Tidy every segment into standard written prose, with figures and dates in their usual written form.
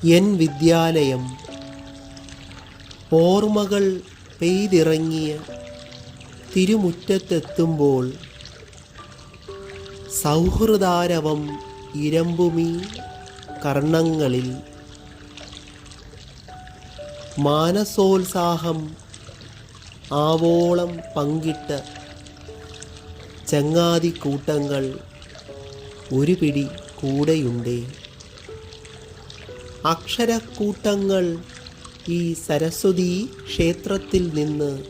N വിദ്യാലയം ഓർമ്മകൾ പെയ്തിറങ്ങിയ തിരുമുറ്റത്തെത്തുമ്പോൾ സൗഹൃദാരവം ഇരമ്പുമീ കർണങ്ങളിൽ. മാനസോത്സാഹം ആവോളം പങ്കിട്ട ചങ്ങാതിക്കൂട്ടങ്ങൾ ഒരു പിടി കൂടെയുണ്ടേ. അക്ഷരക്കൂട്ടങ്ങൾ ഈ സരസ്വതീ ക്ഷേത്രത്തിൽ നിന്ന്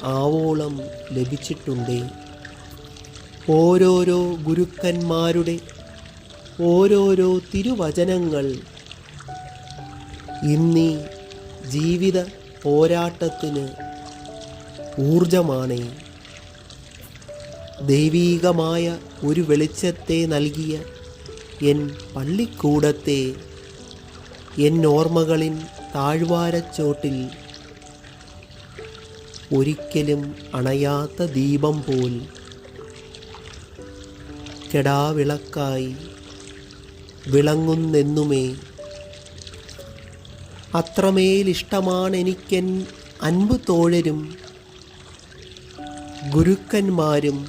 ആവോളം ലഭിച്ചിട്ടുണ്ടേ. ഓരോരോ ഗുരുക്കന്മാരുടെ ഓരോരോ തിരുവചനങ്ങൾ ഇന്നീ ജീവിത പോരാട്ടത്തിന് ഊർജമാണേ. ദൈവീകമായ ഒരു വെളിച്ചത്തെ നൽകിയ എൻ പള്ളിക്കൂടത്തെ എൻ ഓർമ്മകളിൻ താഴ്വാരച്ചോട്ടിൽ ഒരിക്കലും അണയാത്ത ദീപം പോൽ കെടാവിളക്കായി വിളങ്ങുന്നെന്നുമേ. അത്രമേലിഷ്ടമാണെനിക്കെൻ അൻപു തോഴരും ഗുരുക്കന്മാരും.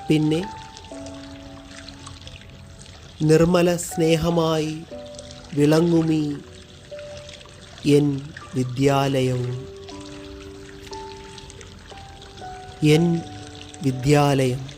പിന്നെ നിർമ്മല സ്നേഹമായി വിളങ്ങുമീ എൻ വിദ്യാലയവും. എൻ വിദ്യാലയം.